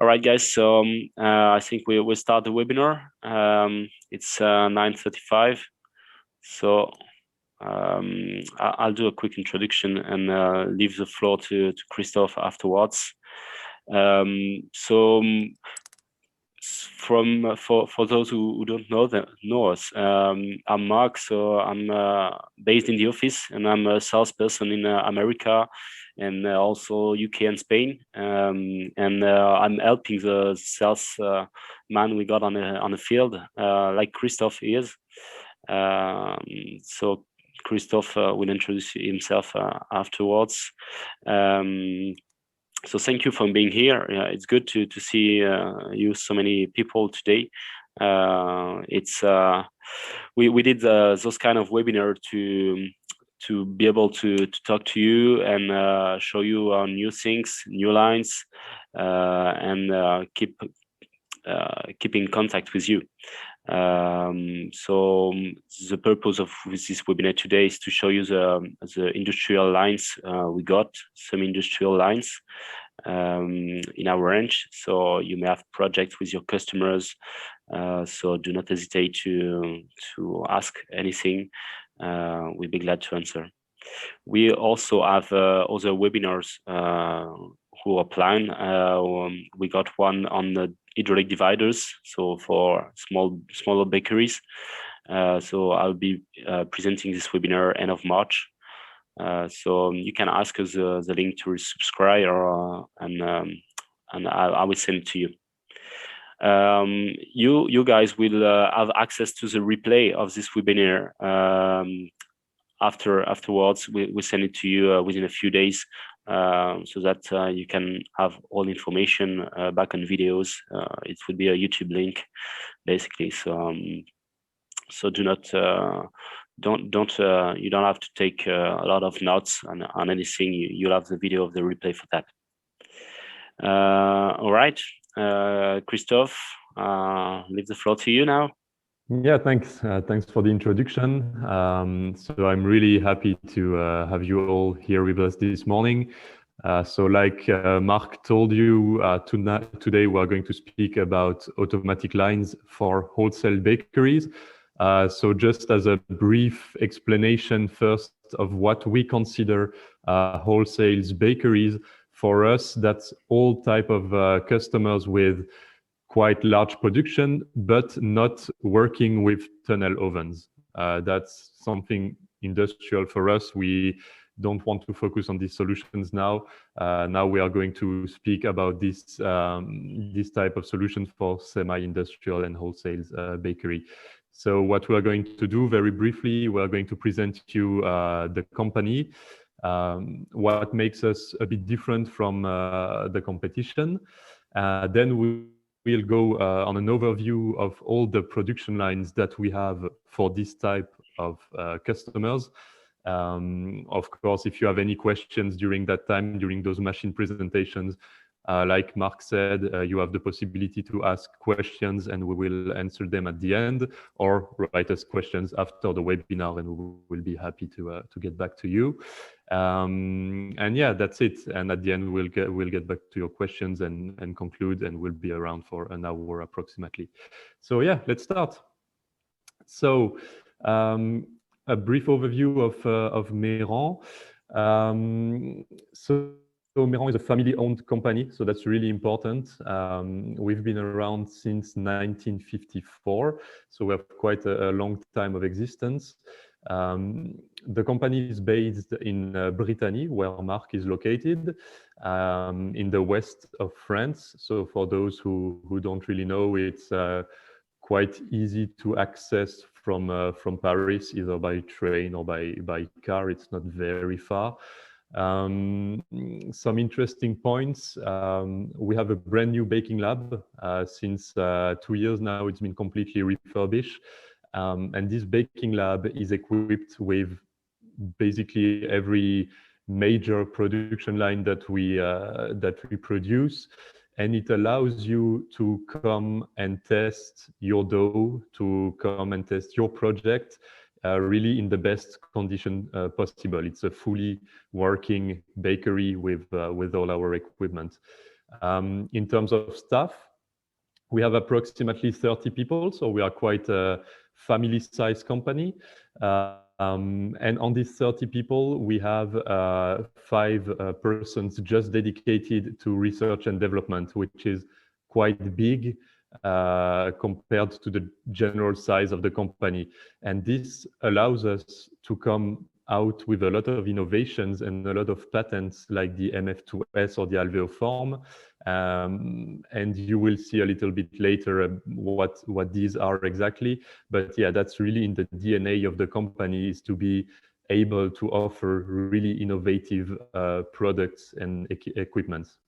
All right, guys. So I think we start the webinar. It's 9:35. So I'll do a quick introduction and leave the floor to Christophe afterwards. For those who don't know us, I'm Mark. So I'm based in the office, and I'm a salesperson in America and also UK and Spain. And I'm helping the sales man we got on the field, like Christophe is. So Christophe will introduce himself afterwards. So thank you for being here. It's good to see you, so many people today. We did those kind of webinar to be able to talk to you and show you new things, new lines, and keep in contact with you. So the purpose of this webinar today is to show you the industrial lines we got, some industrial lines in our range. So you may have projects with your customers. So do not hesitate to ask anything. We'll be glad to answer. We also have other webinars who are planned. We got one on the hydraulic dividers, so for smaller bakeries. So I'll be presenting this webinar end of March. So you can ask us the link to subscribe, and I will send it to you. You guys will have access to the replay of this webinar. Afterwards, we send it to you within a few days, so that you can have all information back on videos. It would be a YouTube link, basically. So do not you don't have to take a lot of notes on anything. You'll have the video of the replay for that. All right, Christophe, leave the floor to you now. Yeah, thanks. Thanks for the introduction. So I'm really happy to have you all here with us this morning. So like Mark told you, today we're going to speak about automatic lines for wholesale bakeries. So just as a brief explanation first of what we consider wholesale bakeries, for us, that's all type of customers with quite large production, but not working with tunnel ovens. That's something industrial for us. We don't want to focus on these solutions now. Now we are going to speak about this type of solutions for semi-industrial and wholesale bakery. So what we are going to do very briefly, we are going to present you the company, what makes us a bit different from the competition. Then we'll go on an overview of all the production lines that we have for this type of customers. Of course, if you have any questions during that time, during those machine presentations, like Mark said, you have the possibility to ask questions and we will answer them at the end, or write us questions after the webinar and we will be happy to get back to you. And yeah, that's it. And at the end, we'll get back to your questions and conclude, and we'll be around for an hour approximately. So yeah, let's start. So a brief overview of Meran. So Meran is a family-owned company, so that's really important. We've been around since 1954, so we have quite a long time of existence. The company is based in Brittany, where Mark is located, in the west of France. So for those who don't really know, it's quite easy to access from Paris, either by train or by car. It's not very far. Some interesting points. We have a brand new baking lab. Since 2 years now, it's been completely refurbished. And this baking lab is equipped with basically every major production line that we produce. And it allows you to come and test your dough, to come and test your project really in the best condition possible. It's a fully working bakery with all our equipment. In terms of staff, we have approximately 30 people, so we are quite a family-sized company. And on these 30 people, we have 5 persons just dedicated to research and development, which is quite big compared to the general size of the company. And this allows us to come out with a lot of innovations and a lot of patents like the MF2S or the alveoform. And you will see a little bit later what these are exactly. But yeah, that's really in the DNA of the company, is to be able to offer really innovative products and equipments.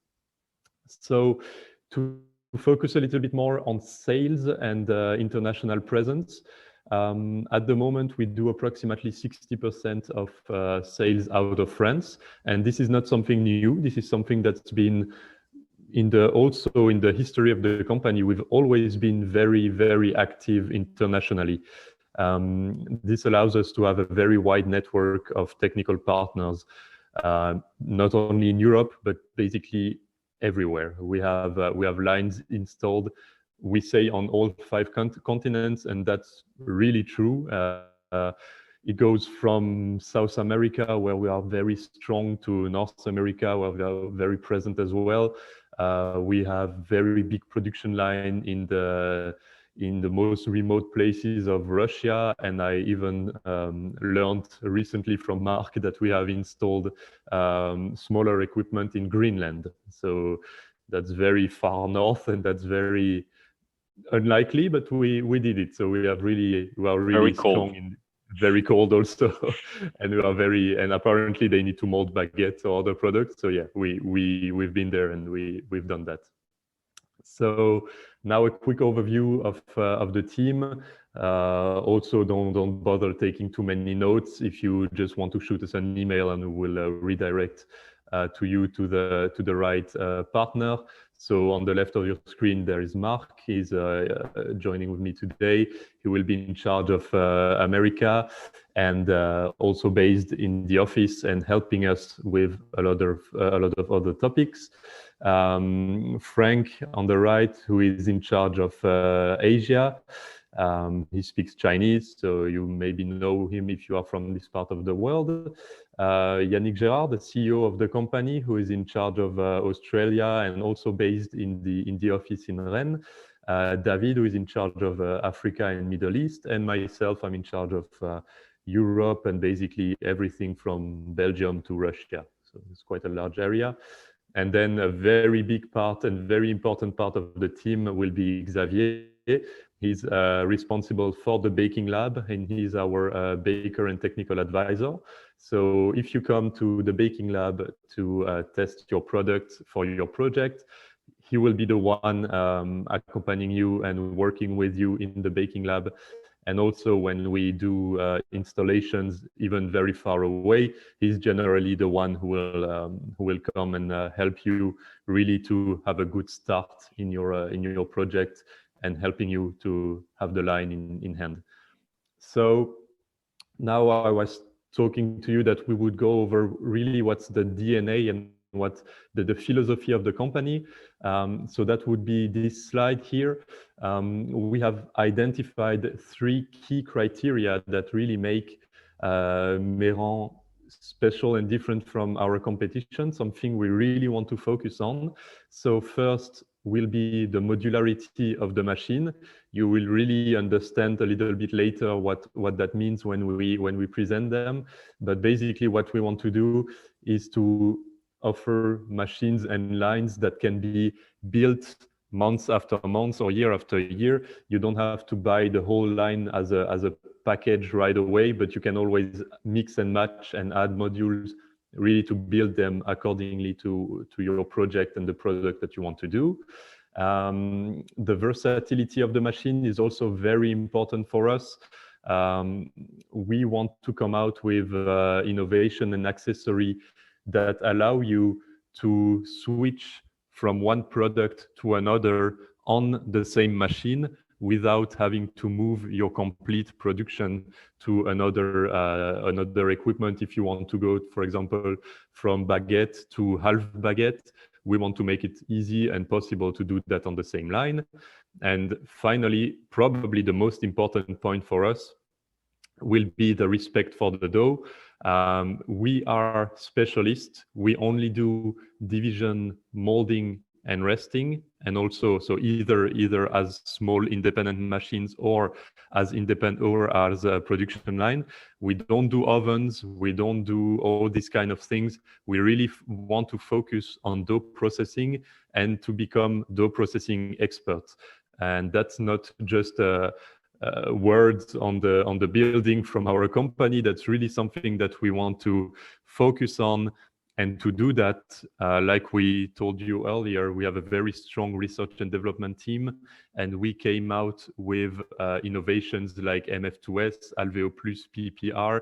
So to focus a little bit more on sales and international presence, at the moment, we do approximately 60% of sales out of France. And this is not something new. This is something that's been also in the history of the company. We've always been very, very active internationally. This allows us to have a very wide network of technical partners, not only in Europe, but basically everywhere. We have lines installed, we say, on all 5 continents, and that's really true. It goes from South America, where we are very strong, to North America, where we are very present as well. We have very big production line in the most remote places of Russia, and I even learned recently from Mark that we have installed smaller equipment in Greenland. So that's very far north, and that's very unlikely, but we did it. So we are really very strong in very cold also, and and apparently they need to mold baguettes or other products. So yeah, we've been there and we've done that. So now a quick overview of the team. Also, don't bother taking too many notes. If you just want to shoot us an email, and we will redirect to you to the right partner. So on the left of your screen, there is Mark. He's joining with me today. He will be in charge of America, and also based in the office and helping us with a lot of other topics. Frank on the right, who is in charge of Asia. He speaks Chinese, so you maybe know him if you are from this part of the world. Yannick Gerard, the CEO of the company, who is in charge of Australia and also based in the office in Rennes. David, who is in charge of Africa and Middle East, and myself, I'm in charge of Europe and basically everything from Belgium to Russia. So it's quite a large area. And then a very big part and very important part of the team will be Xavier. He's responsible for the baking lab, and he's our baker and technical advisor. So if you come to the baking lab to test your product for your project, he will be the one accompanying you and working with you in the baking lab. And also when we do installations even very far away, he's generally the one who will come and help you really to have a good start in your project and helping you to have the line in hand. So now I was talking to you that we would go over really what's the DNA and what the philosophy of the company. So that would be this slide here. We have identified 3 key criteria that really make Meran special and different from our competition, something we really want to focus on. So first will be the modularity of the machine. You will really understand a little bit later what that means when we present them. But basically what we want to do is to offer machines and lines that can be built months after months or year after year. You don't have to buy the whole line as a package right away, but you can always mix and match and add modules really to build them accordingly to your project and the product that you want to do. The versatility of the machine is also very important for us. We want to come out with innovation and accessory that allow you to switch from one product to another on the same machine without having to move your complete production to another equipment. If you want to go, for example, from baguette to half baguette, we want to make it easy and possible to do that on the same line. And finally, probably the most important point for us will be the respect for the dough. We are specialists. We only do division, molding, and resting, and also so either as small independent machines or as independent or as a production line. We don't do ovens. We don't do all these kind of things. We really want to focus on dough processing and to become dough processing experts. And that's not just words on the building from our company. That's really something that we want to focus on. And to do that, like we told you earlier, we have a very strong research and development team, and we came out with innovations like MF2S, Alveo Plus, PPR.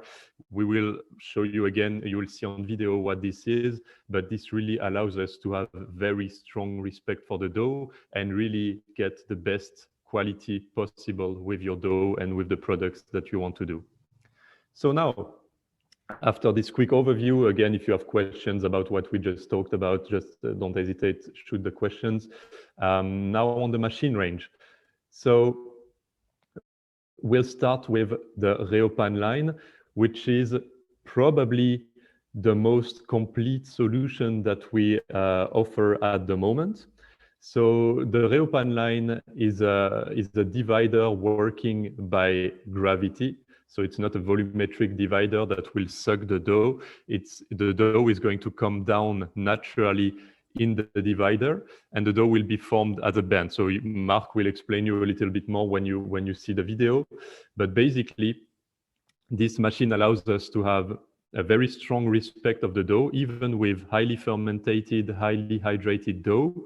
We will show you again, you will see on video what this is, but this really allows us to have very strong respect for the dough and really get the best quality possible with your dough and with the products that you want to do. So now, after this quick overview, again, if you have questions about what we just talked about, just don't hesitate, shoot the questions. Now on the machine range. So we'll start with the Reopan line, which is probably the most complete solution that we offer at the moment. So the Reopan line is a divider working by gravity. So it's not a volumetric divider that will suck the dough. The dough is going to come down naturally in the divider, and the dough will be formed as a band. So Mark will explain you a little bit more when you see the video. But basically, this machine allows us to have a very strong respect of the dough, even with highly fermented, highly hydrated dough.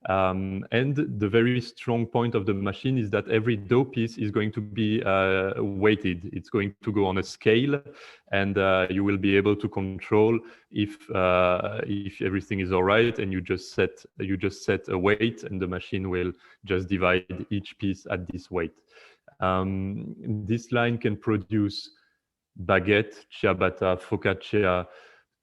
And the very strong point of the machine is that every dough piece is going to be weighted. It's going to go on a scale, and you will be able to control if everything is all right, and you just set a weight, and the machine will just divide each piece at this weight. This line can produce baguette, ciabatta, focaccia,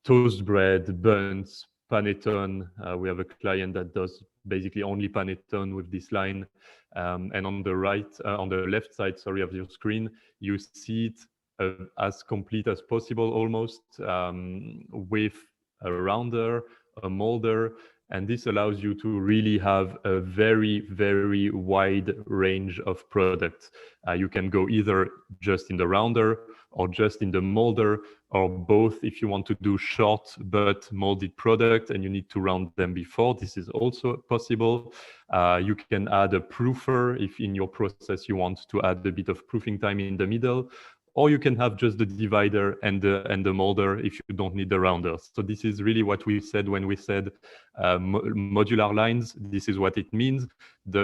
toast bread, buns, panettone. We have a client that does basically only panettone with this line. And on the left side, sorry, of your screen, you see it as complete as possible, almost, with a rounder, a molder, and this allows you to really have a very, very wide range of products. You can go either just in the rounder or just in the molder, or both if you want to do short but molded product and you need to round them before. This is also possible. You can add a proofer if in your process you want to add a bit of proofing time in the middle, or you can have just the divider and the molder if you don't need the rounders. So this is really what we said when we said modular lines. This is what it means.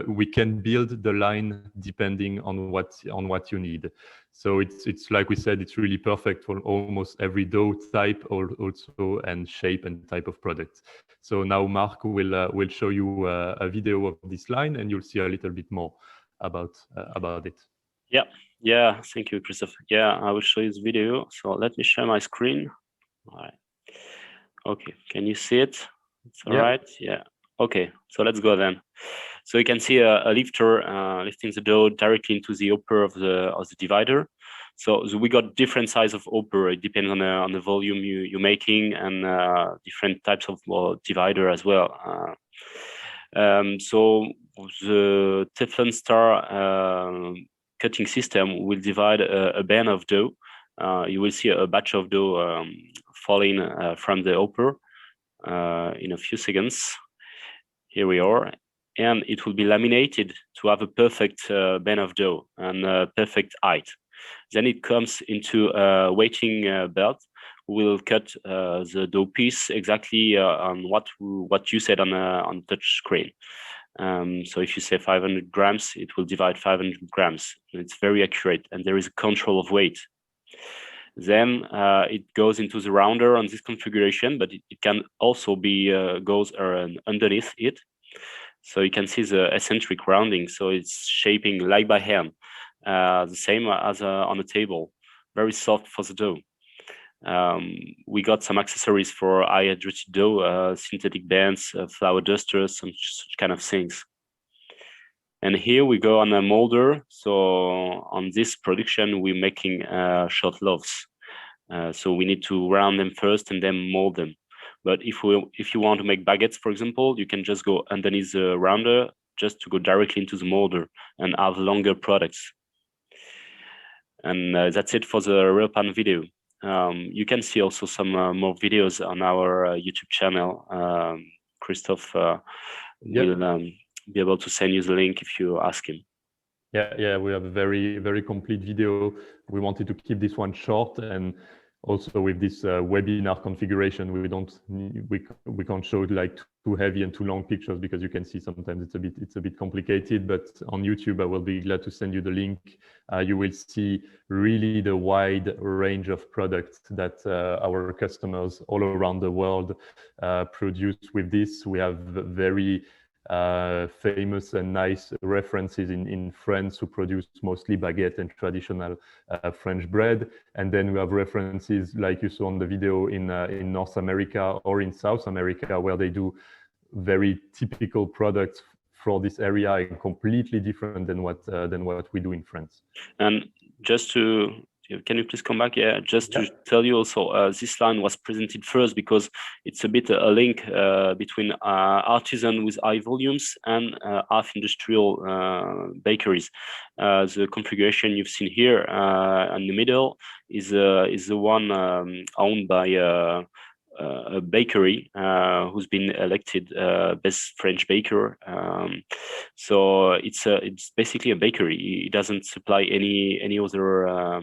We can build the line depending on what you need. So it's like we said, it's really perfect for almost every dough type, also, and shape and type of product. So now Mark will show you a video of this line, and you'll see a little bit more about it. Yeah, thank you, Christophe. Yeah, I will show you this video. So let me share my screen. All right. Okay, can you see it? It's all right. Yeah. Okay, so let's go then. So you can see a lifter lifting the dough directly into the upper of the divider. So we got different size of upper. It depends on the volume you're making, and different types of divider as well. So the Teflon Star cutting system will divide a band of dough. You will see a batch of dough falling from the upper in a few seconds. Here we are, and it will be laminated to have a perfect band of dough and perfect height. Then it comes into a weighting belt. We'll cut the dough piece exactly on what you said on touch screen. So if you say 500 grams, it will divide 500 grams. It's very accurate, and there is a control of weight. Then it goes into the rounder on this configuration, but it can also be goes underneath it. So you can see the eccentric rounding. So it's shaping like by hand, the same as on a table, very soft for the dough. We got some accessories for high hydrated dough, synthetic bands, flour dusters, some such kind of things. And here we go on a molder. So on this production, we're making short loaves. So we need to round them first and then mold them. But if you want to make baguettes, for example, you can just go underneath the rounder just to go directly into the molder and have longer products. And that's it for the RealPan video. You can see also some more videos on our YouTube channel. Christophe will be able to send you the link if you ask him. Yeah, we have a very complete video. We wanted to keep this one short, and also with this webinar configuration, we can't show it like too heavy and too long pictures, because you can see sometimes it's a bit complicated. But on YouTube, I will be glad to send you the link. You will see really the wide range of products that our customers all around the world produce with this. We have very famous and nice references in France, who produce mostly baguette and traditional French bread. And then we have references like you saw on the video in North America or in South America, where they do very typical products for this area and completely different than what we do in France. And just to can you please come back? Yeah, just to tell you also, this line was presented first because it's a bit a link between artisan with high volumes and half industrial bakeries. The configuration you've seen here in the middle is the one owned by a bakery who's been elected best French baker. So it's basically a bakery. It doesn't supply any other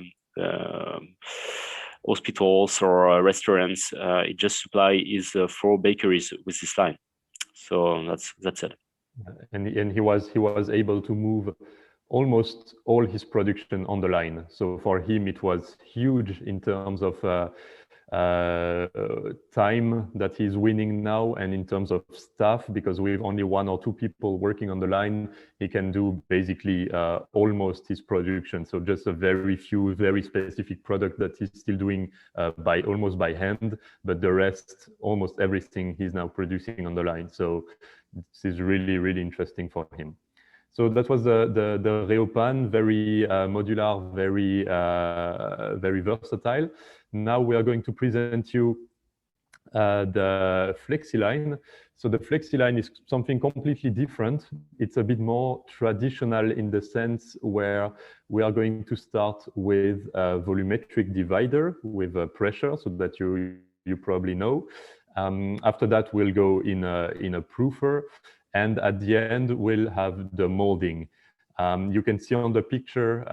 hospitals or restaurants. It just supplies 4 bakeries with this line. So that's it. And he was able to move almost all his production on the line. So for him, it was huge in terms of time that he's winning now, and in terms of staff, because with only 1 or 2 people working on the line, he can do basically almost his production. So just a very few, very specific product that he's still doing almost by hand, but the rest, almost everything, he's now producing on the line. So this is really interesting for him. So that was the RealPan, very modular, very versatile. Now we are going to present you the FlexiLine. So the FlexiLine is something completely different. It's a bit more traditional in the sense where we are going to start with a volumetric divider with a pressure, so that you probably know. After that, we'll go in a proofer, and at the end, we'll have the molding. You can see on the picture,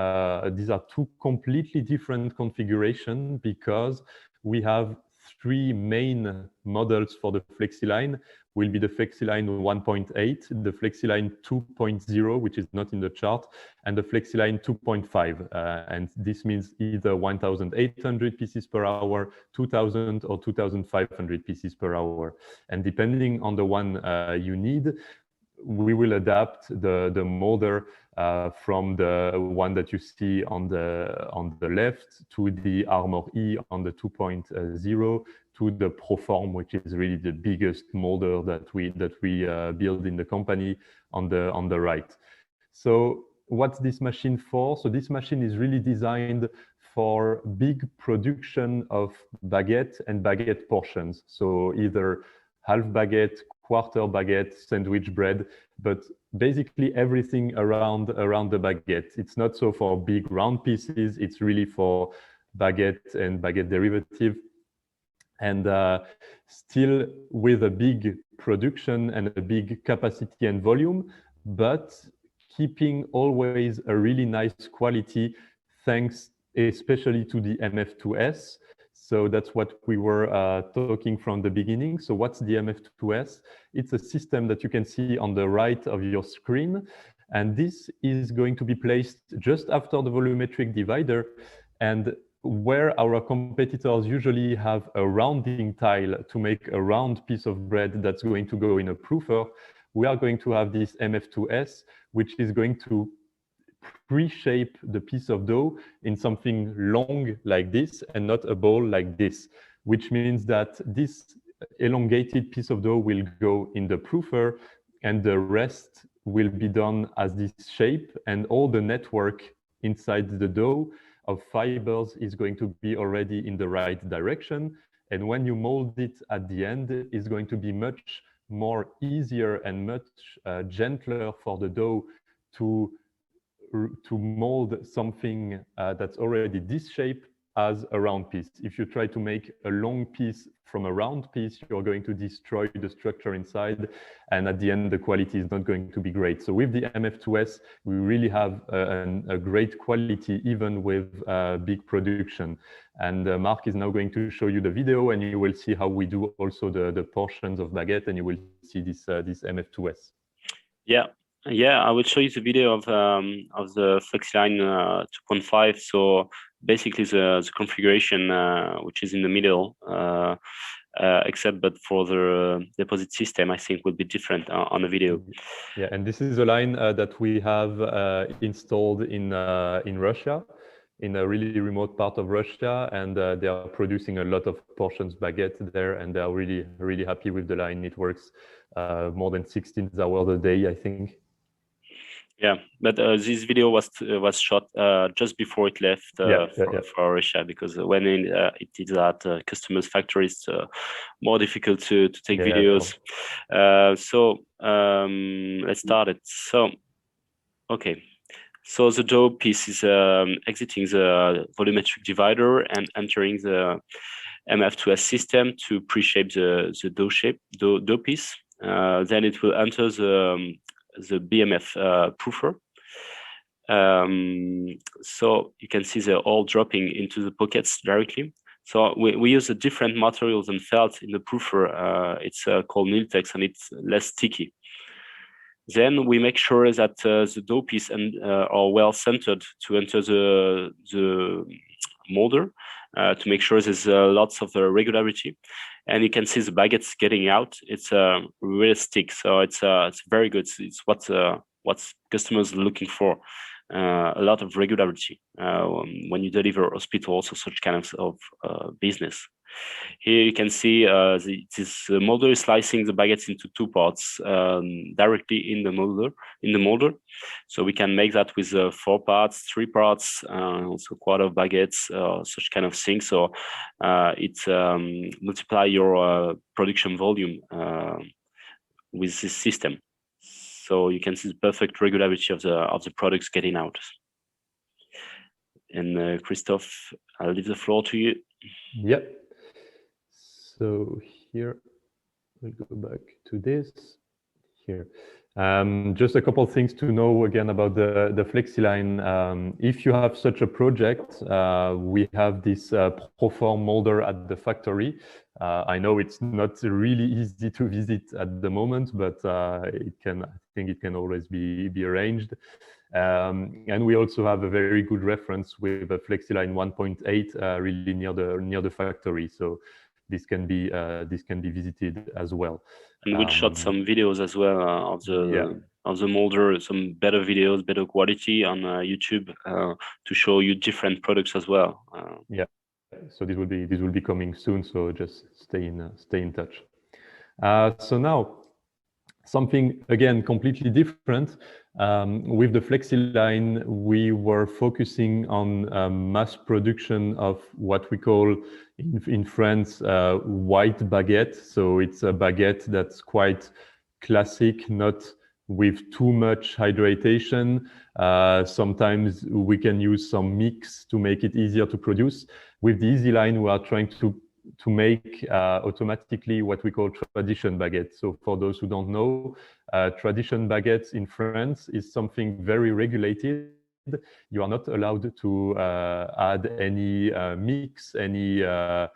these are 2 completely different configurations, because we have 3 main models for the FlexiLine. Will be the FlexiLine 1.8, the FlexiLine 2.0, which is not in the chart, and the FlexiLine 2.5. And this means either 1,800 pieces per hour, 2,000 or 2,500 pieces per hour. And depending on the one you need, we will adapt the molder from the one that you see on the left to the Armor E on the 2.0 to the Proform, which is really the biggest molder that we build in the company on the right. So what's this machine for? So this machine is really designed for big production of baguette and baguette portions. So either half baguette, quarter baguette, sandwich bread, but basically everything around the baguette. It's not so for big round pieces, it's really for baguette and baguette derivative. And still with a big production and a big capacity and volume, but keeping always a really nice quality, thanks especially to the MF2S. So that's what we were talking from the beginning. So what's the MF2S? It's a system that you can see on the right of your screen. And this is going to be placed just after the volumetric divider. And where our competitors usually have a rounding tile to make a round piece of bread that's going to go in a proofer, we are going to have this MF2S, which is going to pre-shape the piece of dough in something long like this and not a ball like this, which means that this elongated piece of dough will go in the proofer and the rest will be done as this shape, and all the network inside the dough of fibers is going to be already in the right direction. And when you mold it at the end, it's going to be much more easier and much gentler for the dough to mold something that's already this shape as a round piece. If you try to make a long piece from a round piece, you're going to destroy the structure inside, and at the end the quality is not going to be great. So with the MF2S, we really have a great quality even with big production. And Mark is now going to show you the video, and you will see how we do also the portions of baguette, and you will see this MF2S. Yeah, I will show you the video of the FlexiLine 2.5. So basically the configuration which is in the middle, except but for the deposit system, I think will be different on the video. Yeah, and this is a line that we have installed in Russia, in a really remote part of Russia, and they are producing a lot of portions baguette there, and they are really happy with the line. It works more than 16 hours a day, I think. Yeah, but this video was shot just before it left for Russia, because when it is at customers' factories, more difficult to take videos. So let's start it. So, okay. So the dough piece is exiting the volumetric divider and entering the MF2S system to pre-shape the dough piece. Then it will enter the BMF proofer. So you can see they're all dropping into the pockets directly. So we use a different material than felt in the proofer. It's called Miltex, and it's less sticky. Then we make sure that the dough piece are well centered to enter the molder, to make sure there's lots of regularity. And you can see the baguettes getting out. It's realistic, so it's very good. It's what customers are looking for. A lot of regularity when you deliver hospitals or such kind of business. Here you can see this molder is slicing the baguettes into two parts directly in the molder. So we can make that with 4 parts, 3 parts, also quarter of baguettes, such kind of thing. So it multiply your production volume with this system. So you can see the perfect regularity of the products getting out. And Christophe, I'll leave the floor to you. Yep. So here, we'll go back to this. Here. Just a couple of things to know again about the FlexiLine. If you have such a project, we have this Proform molder at the factory. I know it's not really easy to visit at the moment, but I think it can always be arranged. And we also have a very good reference with a FlexiLine 1.8 really near the factory. So this can be visited as well. And we'll shot some videos as well of the molder, some better videos, better quality on YouTube to show you different products as well. Yeah, so this will be coming soon. So just stay in touch. So now something again completely different. With the FlexiLine, we were focusing on mass production of what we call in France white baguette. So it's a baguette that's quite classic, not with too much hydration. Sometimes we can use some mix to make it easier to produce. With the EasyLine, we are trying to make automatically what we call tradition baguette. So for those who don't know, tradition baguettes in France is something very regulated. You are not allowed to add any mix, any other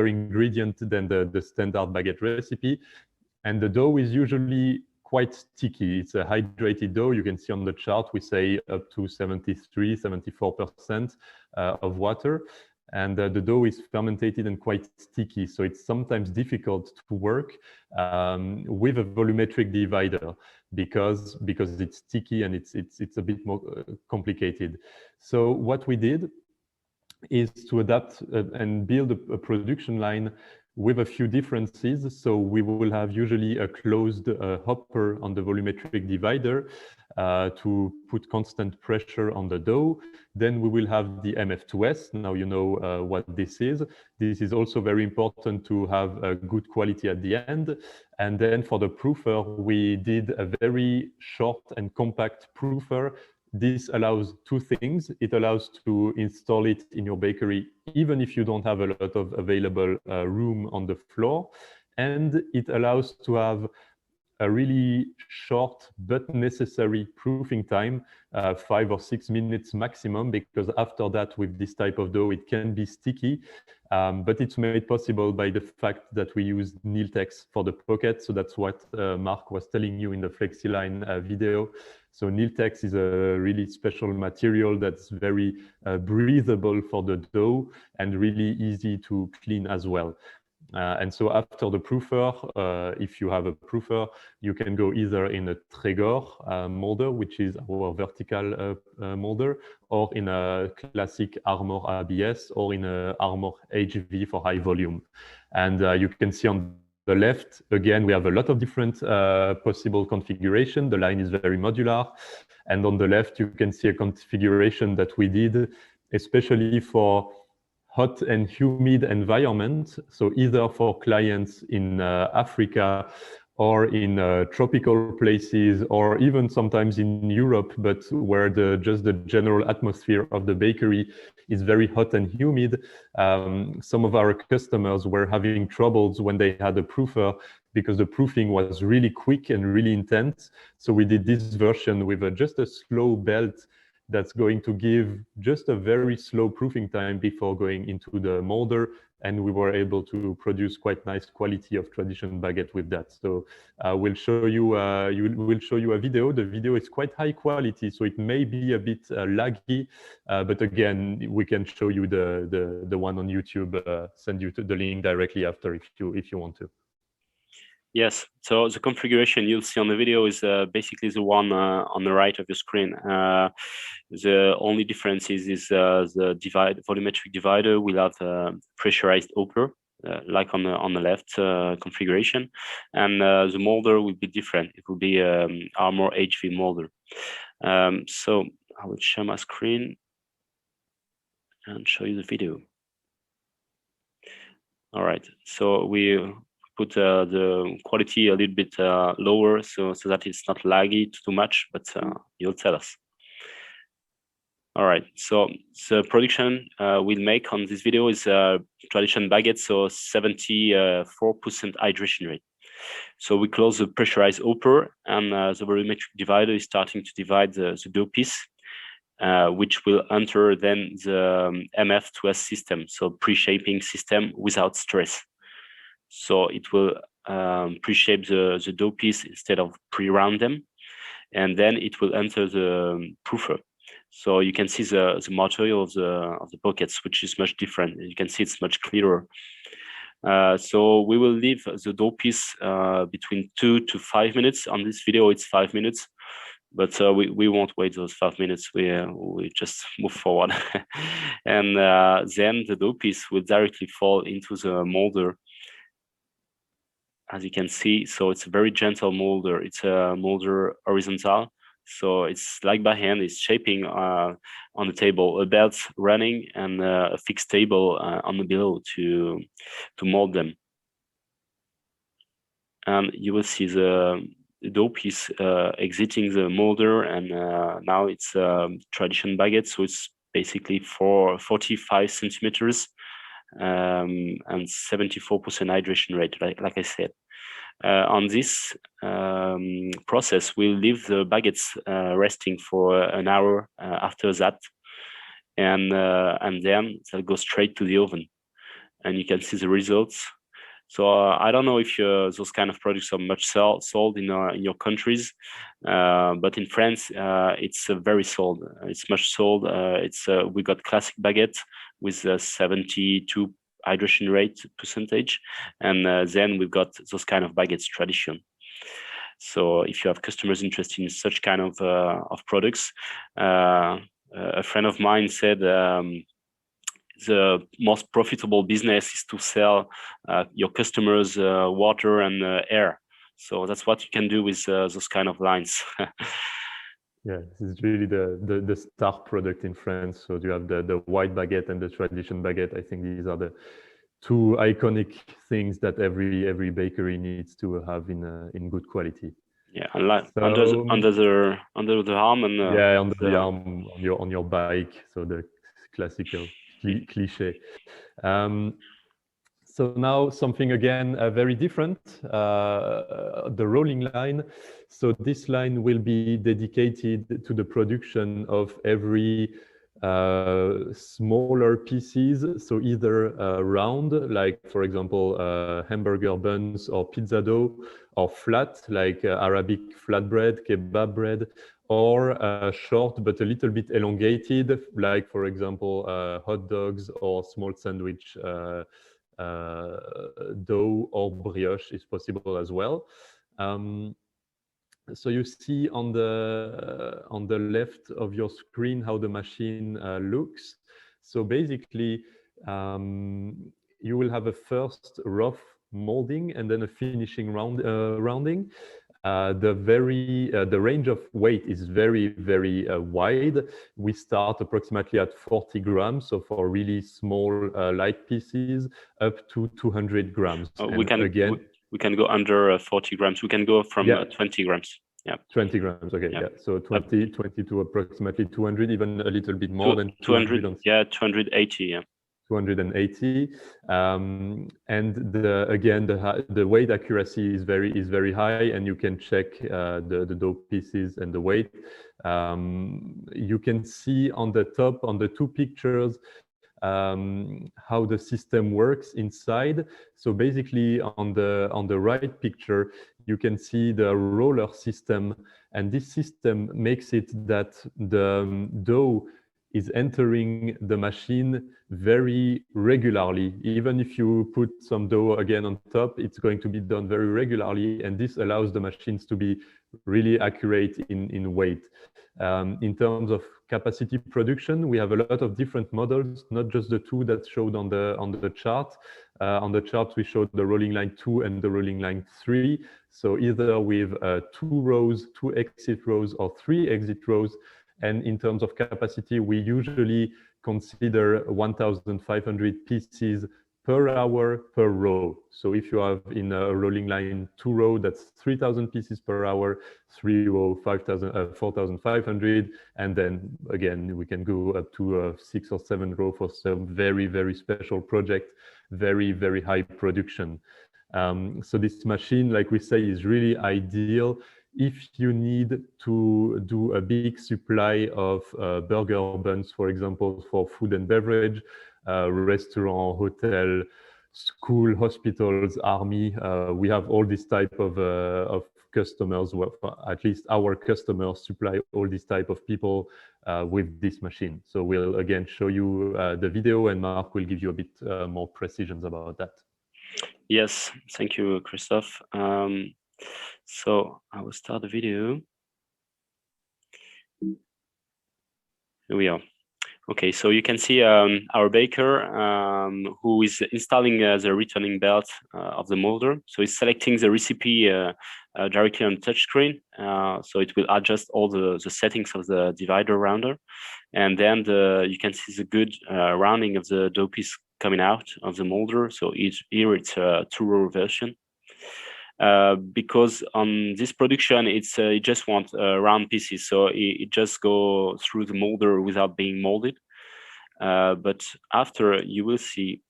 ingredient than the standard baguette recipe. And the dough is usually quite sticky. It's a hydrated dough. You can see on the chart, we say up to 73, 74% of water. and the dough is fermented and quite sticky. So it's sometimes difficult to work with a volumetric divider because it's sticky and it's a bit more complicated. So what we did is to adapt and build a production line with a few differences. So we will have usually a closed hopper on the volumetric divider to put constant pressure on the dough. Then we will have the MF2S. Now you know what this is. This is also very important to have a good quality at the end. And then for the proofer, we did a very short and compact proofer. This allows two things. It allows to install it in your bakery, even if you don't have a lot of available room on the floor. And it allows to have a really short but necessary proofing time, 5 or 6 minutes maximum, because after that, with this type of dough, it can be sticky. But it's made possible by the fact that we use Niltex for the pocket. So that's what Mark was telling you in the FlexiLine video. So Niltex is a really special material that's very breathable for the dough and really easy to clean as well. And so after the proofer, if you have a proofer, you can go either in a Traeger molder, which is our vertical molder, or in a classic Armor ABS, or in a Armor HV for high volume. And you can see on the left, again, we have a lot of different possible configuration. The line is very modular. And on the left, you can see a configuration that we did, especially for hot and humid environment. So either for clients in Africa or in tropical places, or even sometimes in Europe, but where just the general atmosphere of the bakery is very hot and humid. Some of our customers were having troubles when they had a proofer because the proofing was really quick and really intense. So we did this version with just a slow belt that's going to give just a very slow proofing time before going into the molder. And we were able to produce quite nice quality of tradition baguette with that. So we'll show you, we'll show you a video. The video is quite high quality, so it may be a bit laggy, but again, we can show you the one on YouTube, send you to the link directly after if you want to. Yes, so the configuration you'll see on the video is basically the one on the right of your screen. The only difference is the volumetric divider will have a pressurized hopper, like on the left configuration, and the molder will be different. It will be Armor HV molder. So I will share my screen and show you the video. All right, so we put the quality a little bit lower so that it's not laggy too much, but you'll tell us. All right, so the production we'll make on this video is tradition baguette, so 74% hydration rate. So we close the pressurized hopper, and the volumetric divider is starting to divide the dough piece, which will enter then the MF2S system, so pre-shaping system without stress. So it will pre-shape the dough piece instead of pre-round them, and then it will enter the proofer. So you can see the material of the pockets, which is much different. You can see it's much clearer. So we will leave the dough piece between 2 to 5 minutes. On this video, it's 5 minutes, but we won't wait those 5 minutes. We just move forward, and then the dough piece will directly fall into the molder. As you can see, so it's a very gentle molder. It's a molder horizontal, so it's like by hand. It's shaping on the table, a belt running, and a fixed table on the below to mold them. And you will see the dough piece exiting the molder, and now it's tradition baguette, so it's basically 45 centimeters. And 74% hydration rate, like I said. On this process, we'll leave the baguettes resting for an hour after that, and then they'll go straight to the oven, and you can see the results. So I don't know if those kind of products are much sold in your countries, but in France it's very sold. It's much sold. We got classic baguette, with 72 hydration rate percentage, and then we've got those kind of baguettes tradition. So if you have customers interested in such kind of products, a friend of mine said the most profitable business is to sell your customers water and air. So that's what you can do with those kind of lines. Yeah, this is really the star product in France. So you have the white baguette and the tradition baguette. I think these are the two iconic things that every bakery needs to have in good quality. Yeah, and like So, under the arm and yeah, under the arm on your bike. So the classical cliche. So now something again very different, the rolling line. So this line will be dedicated to the production of every smaller pieces. So either round, like for example, hamburger buns or pizza dough, or flat, like Arabic flatbread, kebab bread, or short but a little bit elongated, like for example, hot dogs or small sandwich dough or brioche is possible as well. So you see on the left of your screen how the machine looks. So basically, you will have a first rough molding and then a finishing rounding. The range of weight is very wide. We start approximately at 40 grams, so for really small light pieces, up to 200 grams. We can go under 40 grams. We can go from 20 grams. Yeah. 20 grams. Okay. Yeah. So 20 to approximately 200, even a little bit more than 200. Yeah, 280. Yeah. 280, and the weight accuracy is very high, and you can check the dough pieces and the weight. You can see on the top on the two pictures how the system works inside. So basically on the right picture you can see the roller system, and this system makes it that the dough is entering the machine very regularly. Even if you put some dough again on top, it's going to be done very regularly, and this allows the machines to be really accurate in weight. In terms of capacity production, we have a lot of different models, not just the two that showed on the chart. On the chart, we showed the rolling line 2 and the rolling line 3. So either with 2 rows, 2 exit rows, or 3 exit rows. And in terms of capacity, we usually consider 1,500 pieces per hour per row. So if you have in a rolling line 2 row, that's 3,000 pieces per hour, 3 row, 4,500. And then again, we can go up to 6 or 7 row for some very special project, very high production. So this machine, like we say, is really ideal if you need to do a big supply of burger buns, for example, for food and beverage, restaurant, hotel, school, hospitals, army. We have all this type of customers, well, at least our customers supply all these type of people with this machine. So we'll again show you the video, and Mark will give you a bit more precisions about that. Yes, thank you, Christophe. So I will start the video. Here we are. Okay, so you can see our baker who is installing the returning belt of the molder. So he's selecting the recipe directly on touchscreen. So it will adjust all the settings of the divider rounder. And then you can see the good rounding of the dough piece coming out of the molder. So here it's a 2-row version. Because on this production, it just wants round pieces, so it just go through the molder without being molded. But after, you will see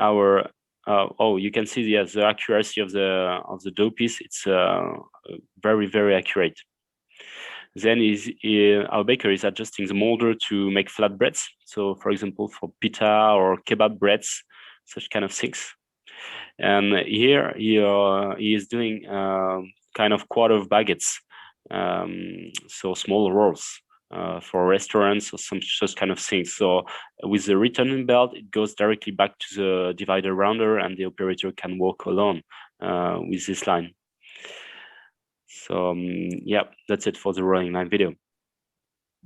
our you can see the accuracy of the dough piece. It's very accurate. Then our baker is adjusting the molder to make flatbreads. So, for example, for pita or kebab breads, such kind of things. And here he is doing kind of quarter of baguettes, so small rolls. for restaurants or some such kind of things. So with the return belt, it goes directly back to the divider rounder, and the operator can walk alone with this line. So yeah, that's it for the rolling line video.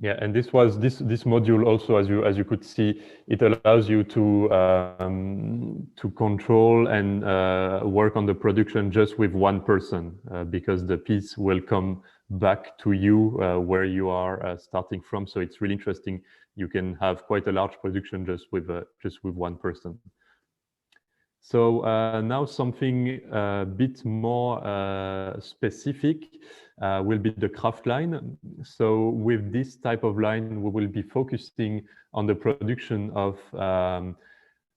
Yeah, and this module also, as you could see, it allows you to control and work on the production just with one person, because the piece will come back to you where you are starting from. So it's really interesting. You can have quite a large production just with one person. So now something a bit more specific will be the craft line. So with this type of line, we will be focusing on the production of,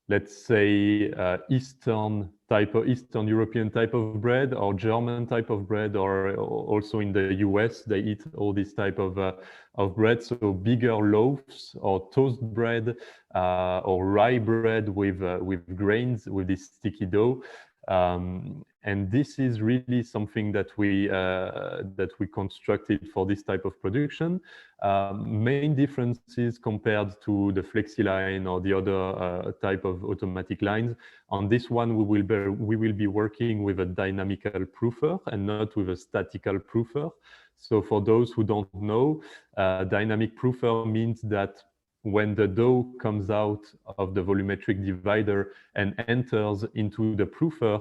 let's say, Eastern European type of bread, or German type of bread, or also in the US, they eat all this type of bread. So bigger loaves, or toast bread, or rye bread with grains, with this sticky dough. And this is really something that we constructed for this type of production. Main differences compared to the flexi line or the other type of automatic lines. On this one, we will be working with a dynamical proofer and not with a statical proofer. So for those who don't know, dynamic proofer means that when the dough comes out of the volumetric divider and enters into the proofer,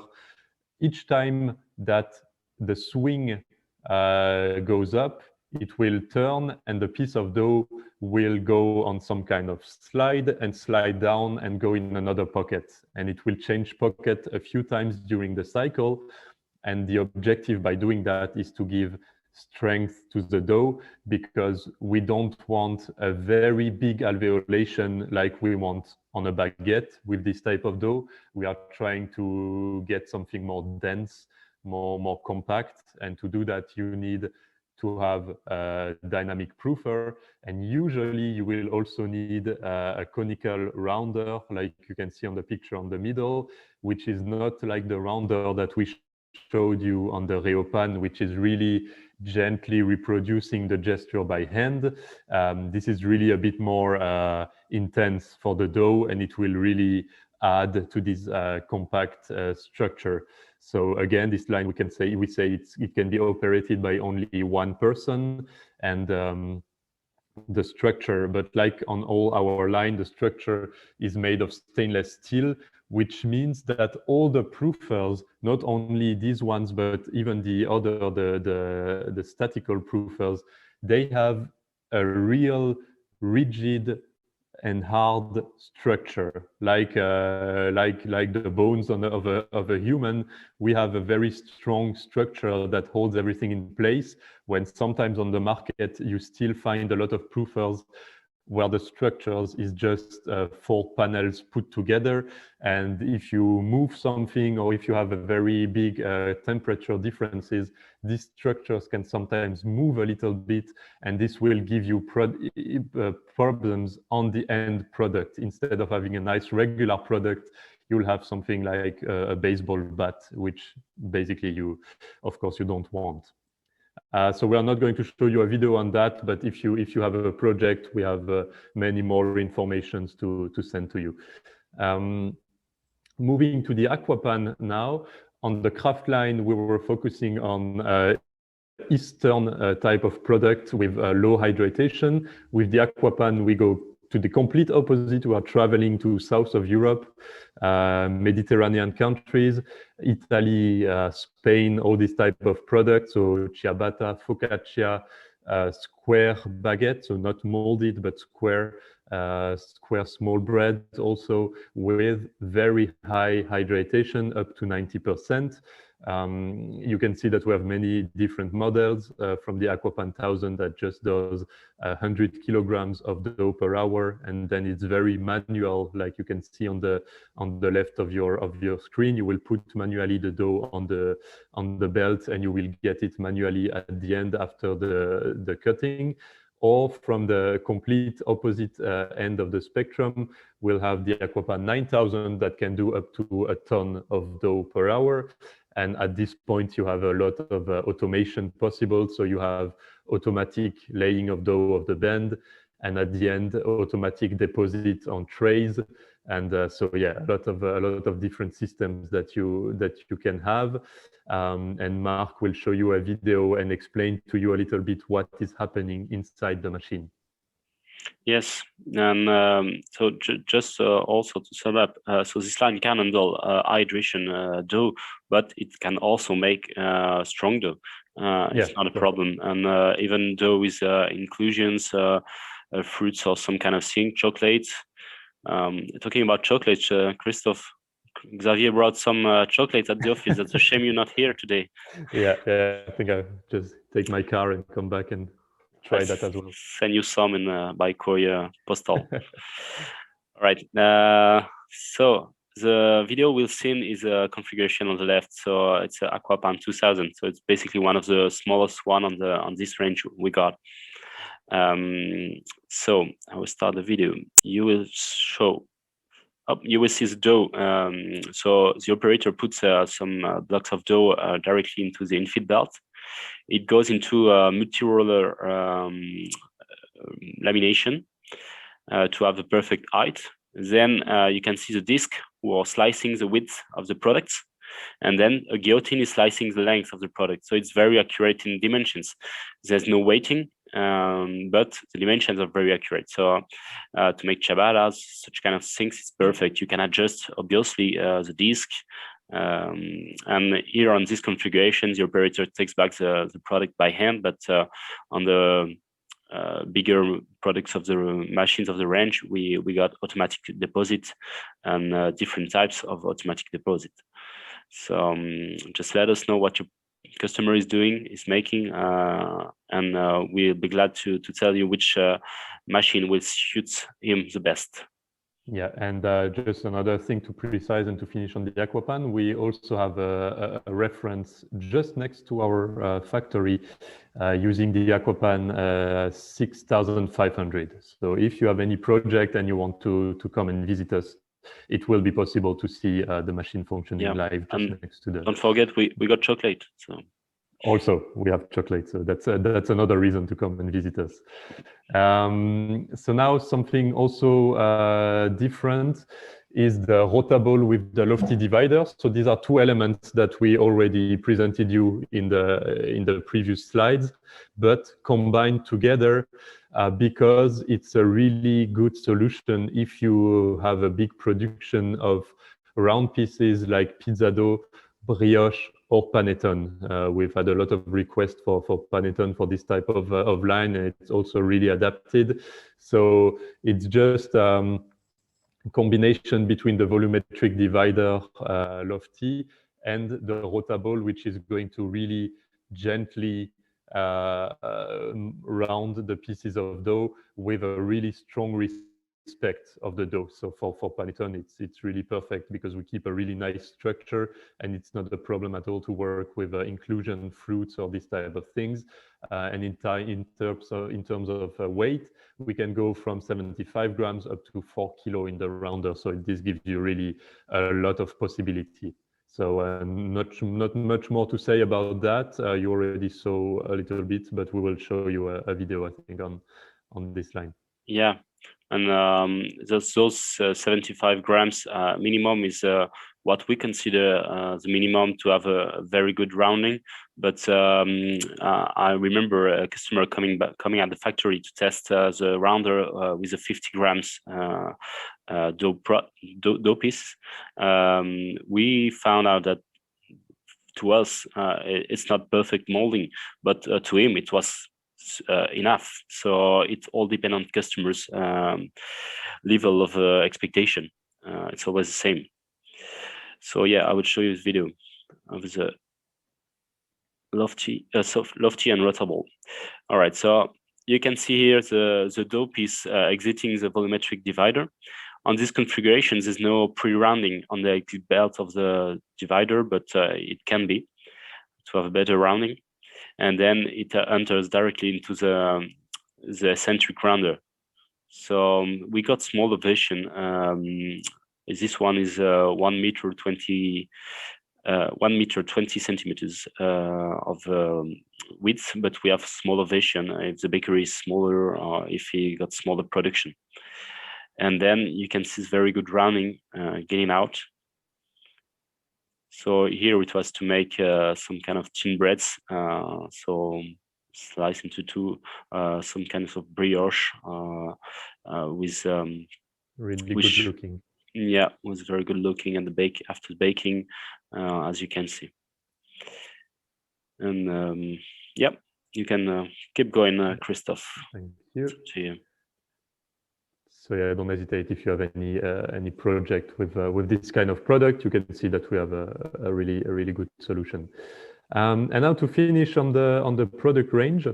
each time that the swing goes up, it will turn, and the piece of dough will go on some kind of slide and slide down and go in another pocket. And it will change pocket a few times during the cycle. And the objective by doing that is to give strength to the dough, because we don't want a very big alveolation like we want on a baguette with this type of dough. We are trying to get something more dense, more compact. And to do that, you need to have a dynamic proofer. And usually you will also need a conical rounder, like you can see on the picture on the middle, which is not like the rounder that we showed you on the Reopan, which is really gently reproducing the gesture by hand. This is really a bit more intense for the dough, and it will really add to this compact structure. So again, this line we say it can be operated by only one person, and the structure, but like on all our line, the structure is made of stainless steel, which means that all the proofers, not only these ones, but even the other, the statical proofers, they have a real rigid and hard structure, like the bones of a human. We have a very strong structure that holds everything in place, when sometimes on the market you still find a lot of proofers where the structures is just 4 panels put together. And if you move something, or if you have a very big temperature differences, these structures can sometimes move a little bit, and this will give you problems on the end product. Instead of having a nice regular product, you'll have something like a baseball bat, which basically of course you don't want. So we are not going to show you a video on that, but if you have a project, we have many more informations to send to you. Moving to the Aquapan now, on the craft line, we were focusing on Eastern type of product with low hydration. With the Aquapan, we go to the complete opposite. We are traveling to south of Europe, Mediterranean countries, Italy, Spain, all these type of products. So ciabatta, focaccia, square baguette, so not molded, but square small bread, also with very high hydration, up to 90%. You can see that we have many different models from the Aquapan 1000 that just does 100 kilograms of dough per hour, and then it's very manual, like you can see on the left of your screen. You will put manually the dough on the belt, and you will get it manually at the end after the cutting. Or from the complete opposite end of the spectrum, we'll have the Aquapan 9000 that can do up to a ton of dough per hour. And at this point, you have a lot of automation possible. So you have automatic laying of dough of the band, and at the end, automatic deposit on trays. And so yeah, a lot of different systems that you can have. And Mark will show you a video and explain to you a little bit what is happening inside the machine. Yes, and so just also to sum up, so this line can handle hydration dough, but it can also make strong dough. It's not a problem, and even dough with inclusions, fruits or some kind of thing, chocolate. Talking about chocolate, Christophe, Xavier brought some chocolate at the office. That's a shame you're not here today. Yeah, I think I'll just take my car and come back and try that as well. Send you some in by courier postal. All right. So the video we'll see is a configuration on the left. So it's an Aquapan 2000. So it's basically one of the smallest one on this range we got. So I will start the video. You will show. You will see the dough. So the operator puts some blocks of dough directly into the infeed belt. It goes into a multi-roller lamination to have the perfect height. Then you can see the disc or slicing the width of the products. And then a guillotine is slicing the length of the product. So it's very accurate in dimensions. There's no weighting, but the dimensions are very accurate. So to make ciabattas, such kind of things, it's perfect. You can adjust, obviously, the disc. And here on this configuration, the operator takes back the product by hand, but on the bigger products of the machines of the range, we got automatic deposit and different types of automatic deposit. So just let us know what your customer is doing, is making, and we'll be glad to tell you which machine will suit him the best. Yeah, and just another thing to precise and to finish on the Aquapan, we also have a reference just next to our factory using the Aquapan 6500. So if you have any project and you want to come and visit us, it will be possible to see the machine functioning live just next to the... Don't forget, we got chocolate, so... Also, we have chocolate, so that's another reason to come and visit us. So now something also different is the rotable with the lofty divider. So these are two elements that we already presented you in the previous slides, but combined together because it's a really good solution if you have a big production of round pieces like pizza dough, brioche, or panettone. We've had a lot of requests for panettone for this type of line, and it's also really adapted. So it's just combination between the volumetric divider lofty and the rotable, which is going to really gently round the pieces of dough with a really strong respect of the dough. So for panettone, it's really perfect because we keep a really nice structure, and it's not a problem at all to work with inclusion fruits or this type of things. And in terms of weight, we can go from 75 grams up to 4 kilo in the rounder. So this gives you really a lot of possibility. So not much more to say about that. You already saw a little bit, but we will show you a video, I think, on this line. Yeah, and those 75 grams minimum is what we consider the minimum to have a very good rounding. But I remember a customer coming at the factory to test the rounder with a 50 grams dough piece. We found out that to us it's not perfect molding, but to him it was enough. So it all depends on customers' level of expectation. It's always the same. So yeah, I will show you this video of the lofty and rotable. All right, so you can see here the dough piece exiting the volumetric divider. On this configuration, there's no pre-rounding on the exit belt of the divider, but it can be to have a better rounding. And then it enters directly into the eccentric rounder. So we got smaller version. This one is 1 meter 20 1 meter 20 centimeters of width, but we have smaller version if the bakery is smaller or if he got smaller production. And then you can see very good rounding getting out. So here it was to make some kind of thin breads, so slice into two, some kind of brioche with really good looking. Yeah, was very good looking, and after baking, as you can see. And yeah, you can keep going, Christophe. Thank you. To you. So yeah, don't hesitate if you have any project with this kind of product. You can see that we have a really good solution. And now to finish on the product range,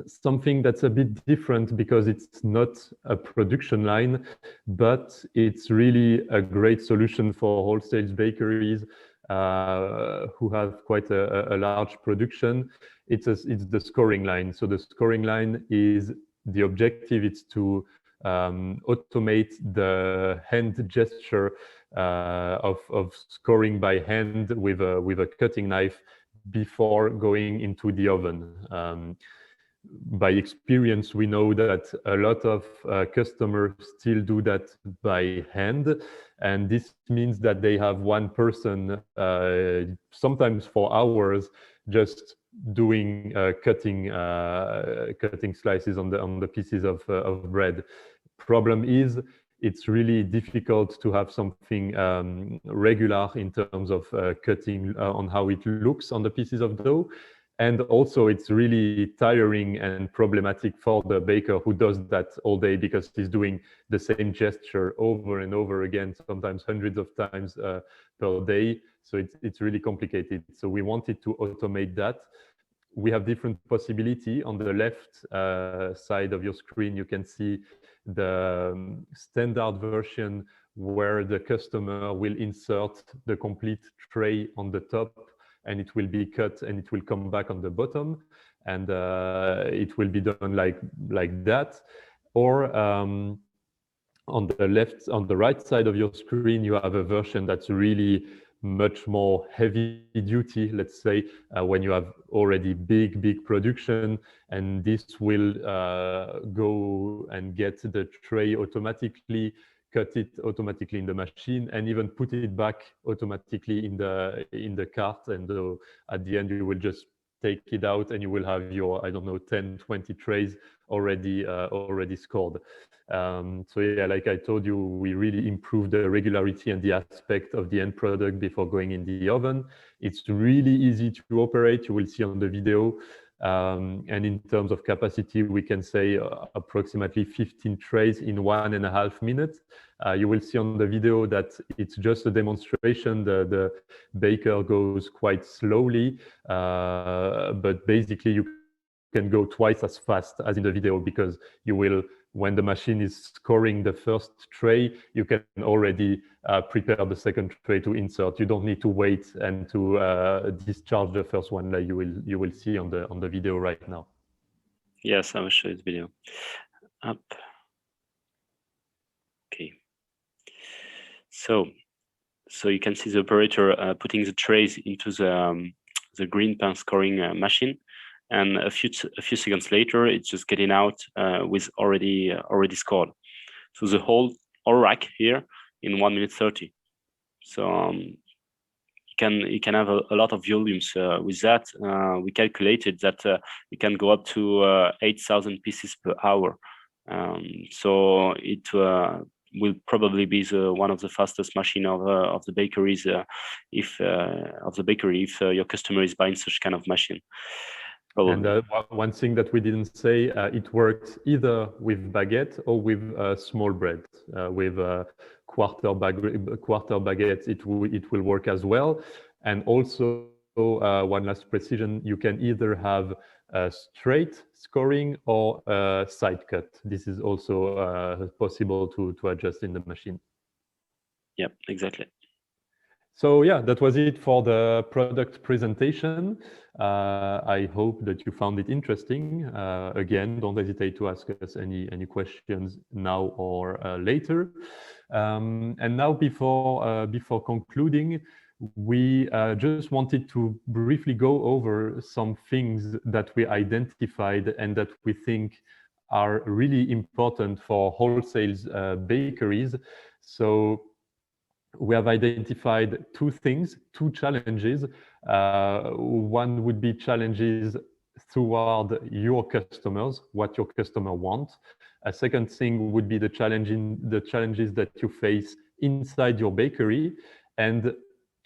something that's a bit different because it's not a production line, but it's really a great solution for wholesale bakeries who have quite a large production. It's the scoring line. So the scoring line is the objective is to automate the hand gesture of scoring by hand with a cutting knife before going into the oven. By experience, we know that a lot of customers still do that by hand, and this means that they have one person, sometimes for hours, just doing cutting slices on the pieces of bread. Problem is, it's really difficult to have something regular in terms of cutting on how it looks on the pieces of dough. And also it's really tiring and problematic for the baker who does that all day because he's doing the same gesture over and over again, sometimes hundreds of times per day. So it's really complicated. So we wanted to automate that. We have different possibility. On the left side of your screen, you can see the standard version where the customer will insert the complete tray on the top, and it will be cut and it will come back on the bottom, and it will be done like that. Or on the right side of your screen, you have a version that's really much more heavy duty, let's say, when you have already big production, and this will go and get the tray automatically, cut it automatically in the machine, and even put it back automatically in the cart. And at the end, you will just take it out and you will have your, I don't know, 10, 20 trays already scored. So yeah, like I told you, we really improved the regularity and the aspect of the end product before going in the oven. It's really easy to operate. You will see on the video. And in terms of capacity, we can say approximately 15 trays in 1.5 minutes. You will see on the video that it's just a demonstration. The baker goes quite slowly, but basically you can go twice as fast as in the video, because you will, when the machine is scoring the first tray, you can already prepare the second tray to insert. You don't need to wait and to discharge the first one, like you will see on the video right now. Yes, I will show you the video. Up. Okay. So you can see the operator putting the trays into the green pan scoring machine, and a few seconds later, it's just getting out with already scored. So the whole rack here in 1 minute 30. So you can have a lot of volumes with that. We calculated that you can go up to 8,000 pieces per hour. So it will probably be one of the fastest machine of the bakeries if your customer is buying such kind of machine. Probably. And one thing that we didn't say, it works either with baguette or with small bread. With quarter baguettes, it will work as well. And also, one last precision, you can either have a straight scoring or a side cut. This is also possible to adjust in the machine. Yep, exactly. So yeah, that was it for the product presentation. I hope that you found it interesting. Again, don't hesitate to ask us any questions now or later. And now, before concluding, we just wanted to briefly go over some things that we identified and that we think are really important for wholesale bakeries. So we have identified two things, two challenges. One would be challenges toward your customers, what your customer wants. A second thing would be the challenges that you face inside your bakery. And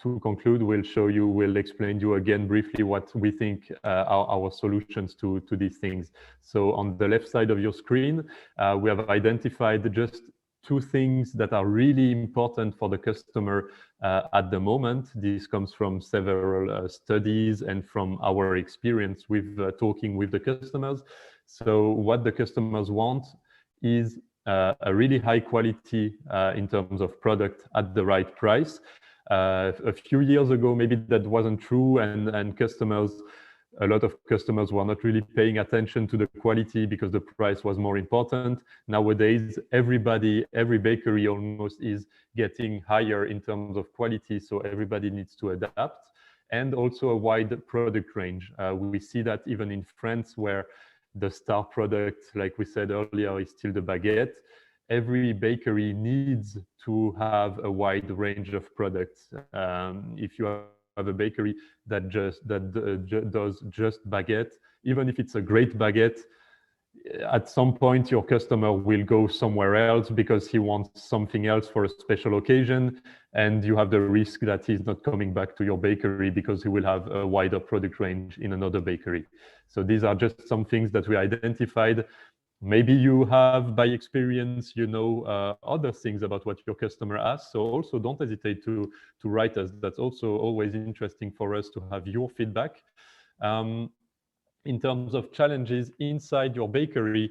to conclude, we'll explain you again briefly what we think are our solutions to these things. So on the left side of your screen, we have identified just two things that are really important for the customer at the moment. This comes from several studies and from our experience with talking with the customers. So what the customers want is a really high quality in terms of product at the right price. A few years ago, maybe that wasn't true, and a lot of customers were not really paying attention to the quality because the price was more important. Nowadays, every bakery almost is getting higher in terms of quality, so everybody needs to adapt. And also a wide product range. We see that even in France, where the star product, like we said earlier, is still the baguette. Every bakery needs to have a wide range of products. If you have a bakery that does just baguette, even if it's a great baguette, at some point your customer will go somewhere else because he wants something else for a special occasion, and you have the risk that he's not coming back to your bakery because he will have a wider product range in another bakery. So these are just some things that we identified. Maybe you have, by experience, other things about what your customer asks. So also don't hesitate to write us. That's also always interesting for us to have your feedback. In terms of challenges inside your bakery,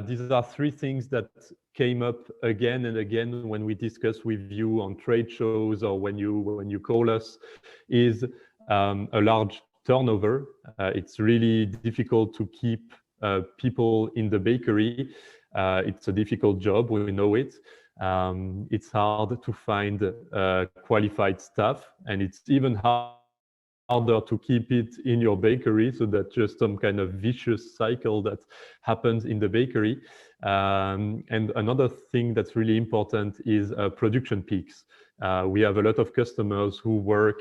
these are three things that came up again and again when we discuss with you on trade shows or when you call us, is a large turnover. It's really difficult to keep people in the bakery. It's a difficult job, we know it. It's hard to find qualified staff, and it's even harder to keep it in your bakery, so that's just some kind of vicious cycle that happens in the bakery. And another thing that's really important is production peaks. We have a lot of customers who work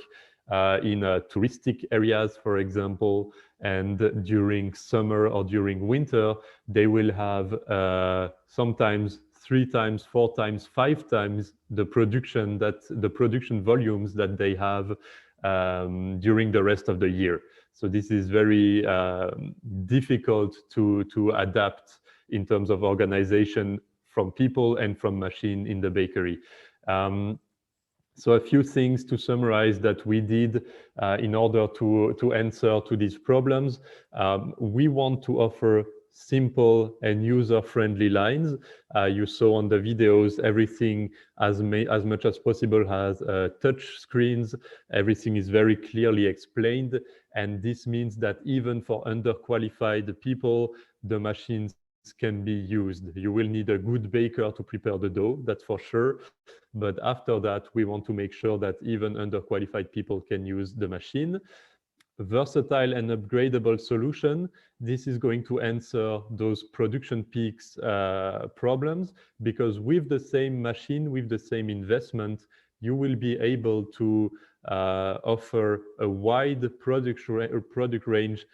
in touristic areas, for example, and during summer or during winter, they will have sometimes 3 times, 4 times, 5 times the production volumes that they have during the rest of the year. So this is very difficult to adapt in terms of organization from people and from machine in the bakery. So a few things to summarize that we did in order to answer to these problems. We want to offer simple and user-friendly lines. You saw on the videos, everything as much as possible has touch screens. Everything is very clearly explained. And this means that even for underqualified people, the machines can be used. You will need a good baker to prepare the dough, that's for sure. But after that, we want to make sure that even underqualified people can use the machine. Versatile and upgradable solution. This is going to answer those production peaks problems, because with the same machine, with the same investment, you will be able to offer a wide product range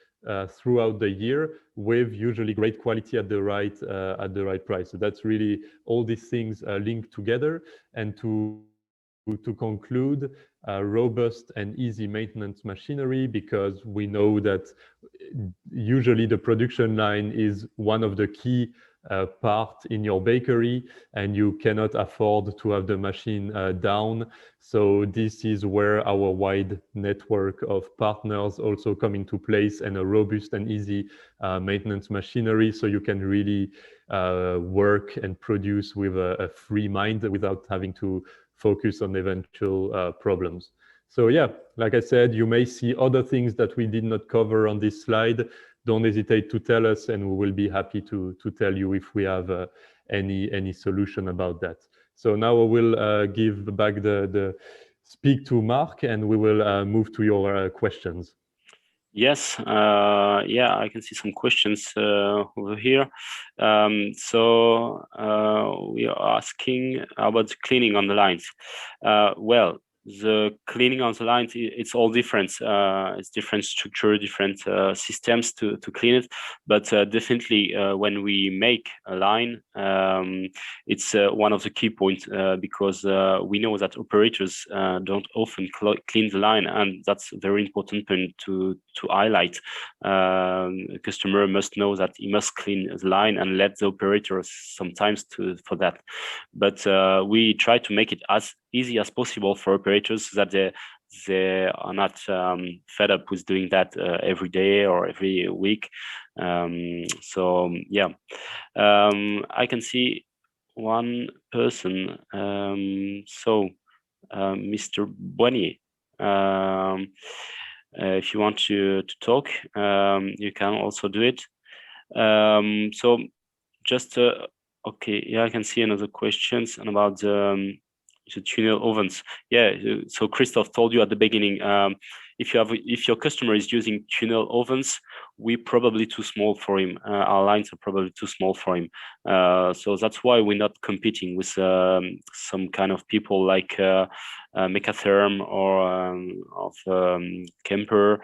throughout the year, with usually great quality at the right price. So that's really all these things linked together. And to conclude, robust and easy maintenance machinery, because we know that usually the production line is one of the key part in your bakery, and you cannot afford to have the machine down. So this is where our wide network of partners also come into place, and a robust and easy maintenance machinery, so you can really work and produce with a free mind without having to focus on eventual problems. So yeah, like I said, you may see other things that we did not cover on this slide. Don't hesitate to tell us, and we will be happy to tell you if we have any solution about that. So now I will give back the speak to Mark, and we will move to your questions. Yes, yeah, I can see some questions over here. We are asking about the cleaning on the lines. Well, the cleaning on the lines, it's all different. It's different structure, different systems to clean it. But definitely, when we make a line, it's one of the key points because we know that operators don't often clean the line, and that's a very important point to highlight. A customer must know that he must clean the line and let the operators sometimes for that. But we try to make it as easy as possible for operators so that they are not fed up with doing that every day or every week. Yeah, I can see one person. Mr. Boigny, if you want to talk, you can also do it. So just okay, yeah, I can see another questions and about the tunnel ovens. Yeah, so Christoph told you at the beginning, if your customer is using tunnel ovens, we're probably too small for him. Our lines are probably too small for him. So that's why we're not competing with some kind of people like Mecatherm or of Kemper.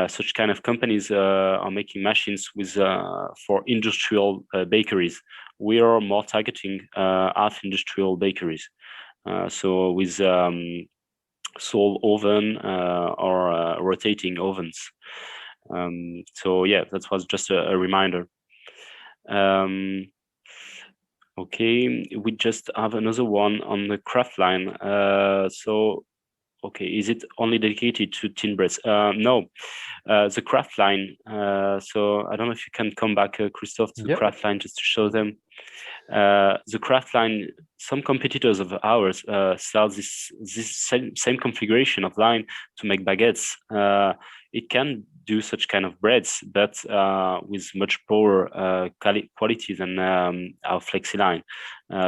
Such kind of companies are making machines with for industrial bakeries. We are more targeting half industrial bakeries. So with sole oven or rotating ovens. So yeah, that was just a reminder. Okay, we just have another one on the craft line. So, okay, is it only dedicated to tin breads? No, the craft line. So I don't know if you can come back, Christoph, to the craft line just to show them. The craft line, some competitors of ours sell this same configuration of line to make baguettes. It can do such kind of breads, but with much poorer quality than our flexi line,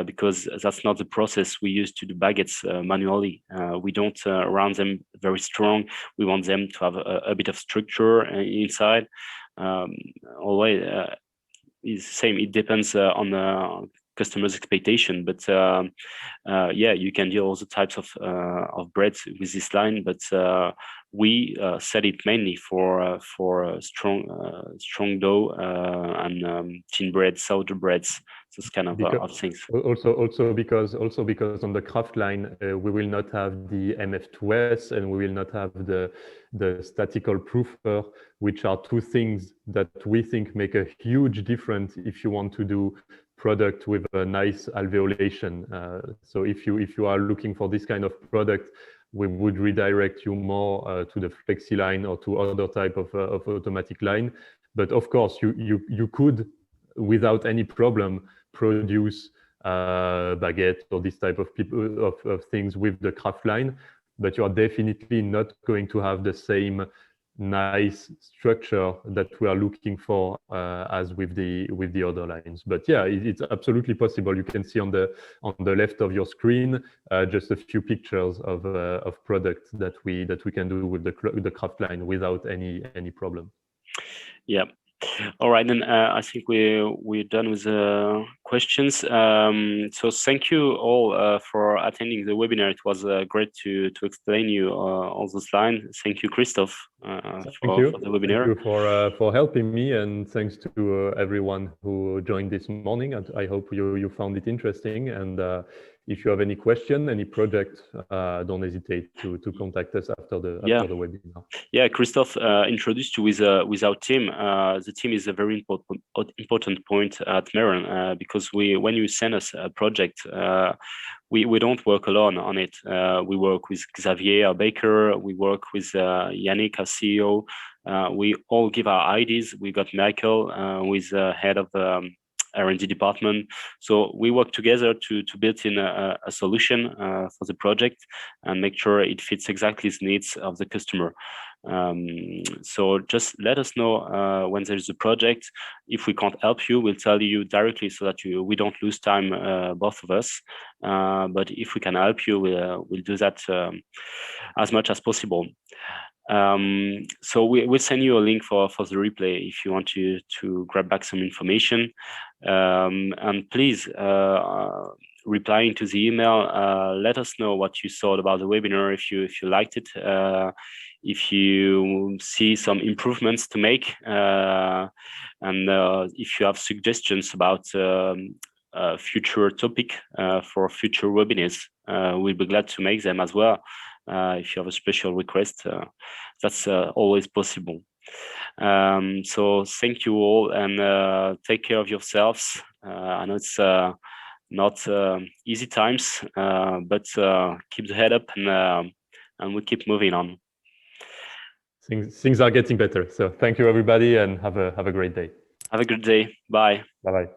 because that's not the process we use to do baguettes manually. We don't round them very strong. We want them to have a bit of structure inside. Always is the same. It depends on the customer's expectation, but yeah, you can do all the types of breads with this line, but we sell it mainly for strong dough and thin bread, sourdough breads, those kind of things. Also because on the craft line we will not have the MF2S and we will not have the statical proofer, which are two things that we think make a huge difference if you want to do product with a nice alveolation. So if you are looking for this kind of product, we would redirect you more to the flexi line or to other type of automatic line. But of course, you could, without any problem, produce baguette or this type of things with the craft line, but you are definitely not going to have the same nice structure that we are looking for as with the other lines. But yeah, it's absolutely possible. You can see on the left of your screen just a few pictures of products that we can do with the craft line without any problem. Yeah. All right, then I think we're done with the questions. So thank you all for attending the webinar. It was great to explain you all those lines. Thank you, Christoph, for the webinar. Thank you for helping me, and thanks to everyone who joined this morning. And I hope you found it interesting. And if you have any question, any project, don't hesitate to contact us after the webinar. Yeah, Christoph introduced you with our team. The team is a very important point at Meron because when you send us a project, we don't work alone on it. We work with Xavier, our baker. We work with Yannick, our CEO. We all give our ideas. We got Michael, who is head of R&D department. So we work together to build in a solution for the project and make sure it fits exactly the needs of the customer. So just let us know when there's a project. If we can't help you, we'll tell you directly so that we don't lose time, both of us. But if we can help you, we'll do that as much as possible. So we'll send you a link for the replay if you want to grab back some information. And please, replying to the email, let us know what you thought about the webinar, if you liked it, if you see some improvements to make, and if you have suggestions about future topic for future webinars, we'll be glad to make them as well. If you have a special request, that's always possible. So thank you all, and take care of yourselves. I know it's not easy times, but keep the head up, and we keep moving on. Things are getting better. So thank you, everybody, and have a great day. Have a good day. Bye. Bye-bye.